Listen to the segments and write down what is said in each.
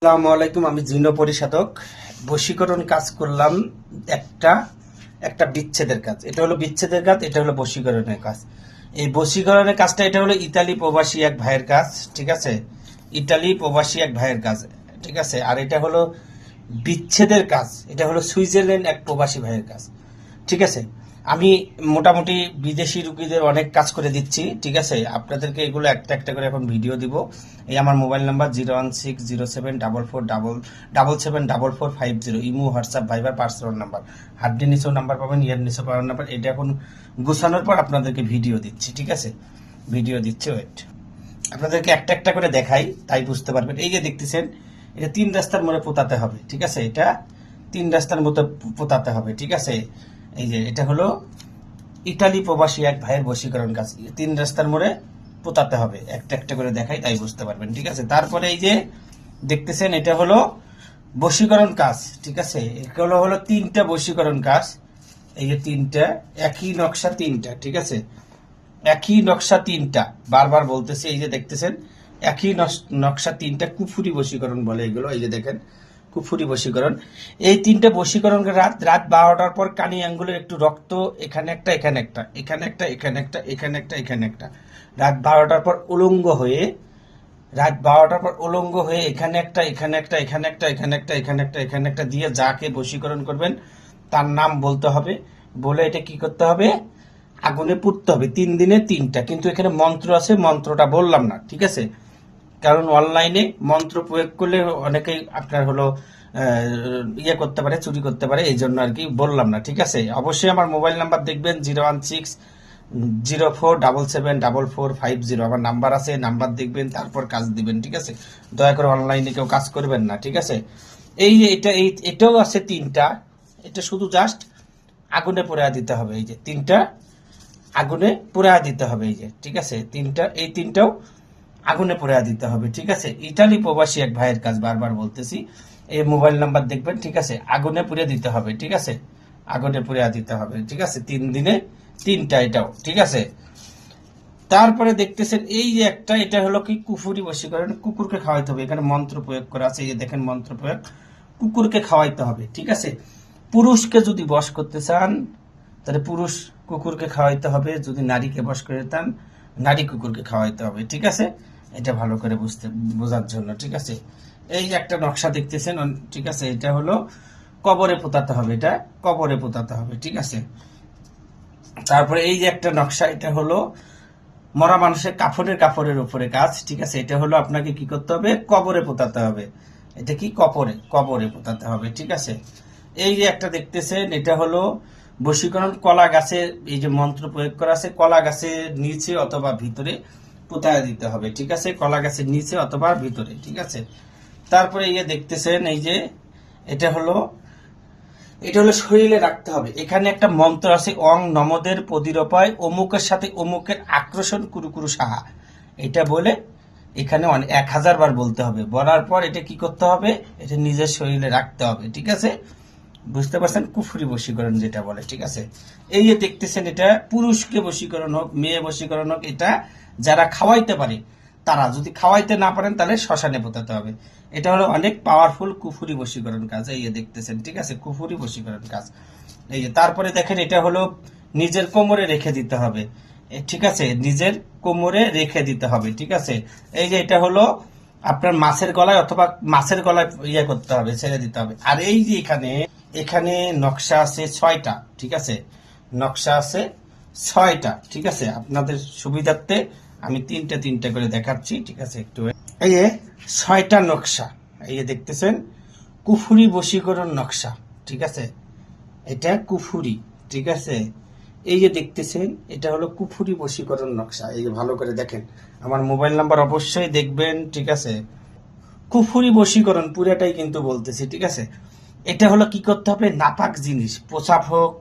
আসসালামু আলাইকুম। আমি জিনো পরিশোধক। বশীকরণ কাজ করলাম। একটা একটা বিচ্ছেদের কাজ। এটা হলো বিচ্ছেদের কাজ, এটা হলো বশীকরণের কাজ। এই বশীকরণের কাজটা এটা হলো ইতালি প্রবাসী এক ভাইয়ের কাজ, ঠিক আছে। ইতালি প্রবাসী এক ভাইয়ের কাজ, ঠিক আছে। আর এটা হলো বিচ্ছেদের কাজ, এটা হলো সুইজারল্যান্ড এক প্রবাসী ভাইয়ের কাজ, ঠিক আছে। আমি মোটামুটি বিদেশি রুগীদের অনেক কাজ করে দিচ্ছি, ঠিক আছে। আপনাদেরকে এগুলো একটা একটা করে এখন ভিডিও দিব। এই আমার mobile number 0160744774450। Imo, WhatsApp, Viber personal number. হাড্ডি নিচেও নাম্বার পাবেন, ইয়ার নিচেও পাবেন নাম্বার। এটা এখন গুছানোর পর আপনাদেরকে ভিডিও দিচ্ছি, ঠিক আছে। ভিডিও দিচ্ছি, ওয়েট। আপনাদেরকে একটা একটা করে দেখাই, তাই বুঝতে পারবেন। এই যে দেখতেছেন, এটা 3 রাস্তার মোড়ে পোতাতে হবে, ঠিক আছে। এটা 3 রাস্তার মতো পোতাতে হবে, ঠিক আছে। এই যে এটা হলো ইতালি প্রবাসী এক ভাইয়ের বশীকরণ কাজ। 3 রাস্তার মোড়ে পোতাতে হবে, একটা একটা করে দেখাই, তাই বুঝতে পারবেন, ঠিক আছে। তারপরে এই যে দেখতেছেন, এটা হলো বশীকরণ কাজ, ঠিক আছে। এগুলো হলো 3টা বশীকরণ কাজ। এই যে 3টা, একই নকশা 3টা, ঠিক আছে। একই নকশা 3টা, বারবার বলতেছি। এই যে দেখতেছেন, একই নকশা 3টা, কুফুরি বশীকরণ বলে এগুলো। এই যে দেখেন, কুফুরি বশীকরণ। এই 3টা বশীকরণ রাত রাত 12টার পর কানি আঙ্গুলের একটু রক্ত, এখানে একটা, এখানে একটা, এখানে একটা, এখানে একটা, এখানে একটা, এখানে একটা, রাত 12টার পর উলঙ্গ হয়ে, রাত 12টার পর উলঙ্গ হয়ে এখানে একটা, এখানে একটা, এখানে একটা, এখানে একটা, এখানে একটা, এখানে একটা দিয়ে যাকে বশীকরণ করবেন তার নাম বলতে হবে। বলে এটা কি করতে হবে, আগুনে পুড়তে হবে। 3 দিনে 3টা। কিন্তু এখানে মন্ত্র আছে, মন্ত্রটা বললাম না, ঠিক আছে। কারণ অনলাইনে মন্ত্র প্রয়োগ করলে অনেকেই আপনার হলো ইয়ে করতে পারে, চুরি করতে পারে, এই জন্য আর কি বললাম না, ঠিক আছে। অবশ্যই আমার মোবাইল নাম্বার দেখবেন 01607774450। আমার নাম্বার আছে, নাম্বার দেখবেন, তারপর কাজ দিবেন, ঠিক আছে। দয়া করে অনলাইনে কেউ কাজ করবেন না, ঠিক আছে। এই যে এটাও আছে 3টা। এটা শুধু জাস্ট আগুনে পোড়া দিতে হবে। এই যে 3টা আগুনে পোড়া দিতে হবে, এই যে, ঠিক আছে। 3টা, এই 3টাও আগুনে পোড়া দিতে হবে, ঠিক আছে। ইতালি প্রবাসী এক ভাইয়ের কাজ, বারবার বলতেছি। এই মোবাইল নাম্বার দেখবেন, ঠিক আছে। আগুনে পুড়ে দিতে হবে, ঠিক আছে। আগুনে পুড়ে দিতে হবে, ঠিক আছে। 3 দিনে 3টা, এটাও ঠিক আছে। তারপরে দেখতেছেন এই যে একটা, এটা হলো কি কুফুরি বশীকরণ। কুকুরকে খাওয়াইতে হবে, এখানে মন্ত্র প্রয়োগ করা আছে। এই যে দেখেন, মন্ত্র প্রয়োগ, কুকুরকে খাওয়াইতে হবে, ঠিক আছে। পুরুষকে যদি বশ করতে চান তাহলে পুরুষ কুকুরকে খাওয়াইতে হবে। যদি নারীকে বশ করে চান, নারী কুকুরকে খাওয়াইতে হবে, ঠিক আছে। এটা ভালো করে বোঝার জন্য, ঠিক আছে। এই যে একটা নকশা দেখতেছেন, ঠিক আছে। এটা হলো কবরে পোতাতে হবে, এটা কবরে পোতাতে হবে, ঠিক আছে। তারপরে এই যে একটা নকশা, এটা হলো মরা মানুষের কাপড়ের উপরে কাজ, ঠিক আছে। এটা হলো আপনাকে কি করতে হবে, কবরে পোতাতে হবে। এটা কি কবরে কবরে পোতাতে হবে, ঠিক আছে। এই যে একটা দেখতেছেন, এটা হলো বশীকরণ কলা গাছে, এই যে মন্ত্র প্রয়োগ করা আছে, কলা গাছের নিচে অথবা ভিতরে পোতায় দিতে হবে, ঠিক আছে। কলা গাছের নিচে অথবা ভিতরে, ঠিক আছে। তারপরে এই যে দেখতেছেন, এই যে এটা হলো, এটা হলো শরীরে রাখতে হবে। এখানে একটা মন্ত্র আছে, অং নমদের প্রতিরপায় অমুকের সাথে অমুকের আকর্ষণ কুরুকুরু সাহা। এটা বলে এখানে 1000 বার বলতে হবে। বলার পর এটা কি করতে হবে, এটা নিজের শরীরে রাখতে হবে, ঠিক আছে। বুঝতে পারছেন, কুফরি বশীকরণ যেটা বলে, ঠিক আছে। এই যে দেখতেছেন, এটা পুরুষকে বশীকরণ হোক, মেয়ে বশীকরণ হোক, এটা যারা খাওয়াইতে পারে তারা। যদি খাওয়াইতে না পারেন তাহলে শ্মশানে পোতাতে হবে। এটা হলো অনেক পাওয়ারফুল কুফুরি বশীকরণ কাজ। এই যে দেখতেছেন, ঠিক আছে, কুফুরি বশীকরণ কাজ। এই যে তারপরে দেখেন, এটা হলো নিজের কোমরে রেখে দিতে হবে, ঠিক আছে। নিজের কোমরে রেখে দিতে হবে, ঠিক আছে। এই যে এটা হলো আপনার মাছের গলায় অথবা মাছের গলায় ইয়ে করতে হবে, ছেড়ে দিতে হবে। আর এই যে এখানে এখানে নকশা আছে 6টা, ঠিক আছে। নকশা আছে 6টা, ঠিক আছে। আপনাদের সুবিধার্থে আমি 3টা করে দেখাচ্ছি, ঠিক আছে। একটু এই যে 6টা নকশা, এই যে দেখতেছেন, কুফুরি বশীকরণ নকশা, ঠিক আছে। এটা কুফুরি, ঠিক আছে। এই যে দেখতেছেন, এটা হলো কুফুরি বশীকরণ নকশা। এই যে ভালো করে দেখেন, আমার মোবাইল নাম্বার অবশ্যই দেখবেন, ঠিক আছে। কুফুরি বশীকরণ পুরাটাই কিন্তু বলতেছি, ঠিক আছে। এটা হলো কি করতে হবে, নাপাক জিনিস, প্রসাব হোক,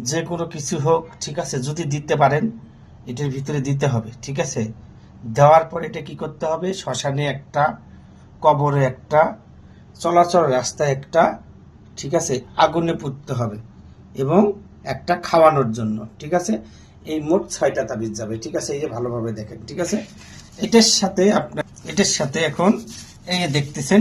যে কোনো কিছু হোক, ঠিক আছে, যদি দিতে পারেন এটার ভিতরে দিতে হবে, ঠিক আছে। দেওয়ার পর এটা কি করতে হবে, শ্মশানে একটা, কবরে একটা, চলাচল রাস্তায় একটা, ঠিক আছে, আগুনে পুড়তে হবে এবং একটা খাওয়ানোর জন্য, ঠিক আছে। এই মোট 6টা তাবিজ যাবে, ঠিক আছে। এই যে ভালোভাবে দেখেন, ঠিক আছে। এটার সাথে আপনার, এটার সাথে এখন এই যে দেখতেছেন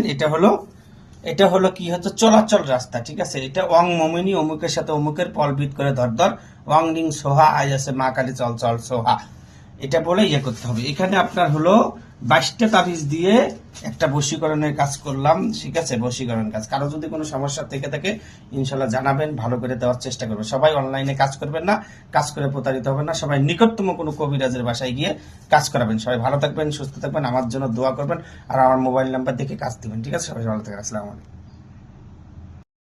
এটা হলো কি হচ্ছে চলাচল রাস্তা, ঠিক আছে। এটা ওয়াং মমিনী অমুকের সাথে অমুকের পলবিত করে ধর ওয়াং রিং সোহা আজ আছে মা কালী চল চল সোহা, এটা বলে ইয়ে করতে হবে। এখানে আপনার হলো 22টা তাবিজ দিয়ে একটা বশীকরণের কাজ করলাম, ঠিক আছে। বশীকরণ কাজ, কারো যদি কোনো সমস্যা থেকে থাকে ইনশাল্লাহ জানাবেন, ভালো করে দেওয়ার চেষ্টা করবেন। সবাই অনলাইনে কাজ করবেন না, কাজ করে প্রতারিত হবেন না, সবাই নিকটতম কোনো কবিরাজের বাসায় গিয়ে কাজ করাবেন। সবাই ভালো থাকবেন, সুস্থ থাকবেন, আমার জন্য দোয়া করবেন, আর আমার মোবাইল নাম্বার দেখে কাজ দিবেন, ঠিক আছে। সবাই ভালো থাকবেন, আসসালামু আলাইকুম।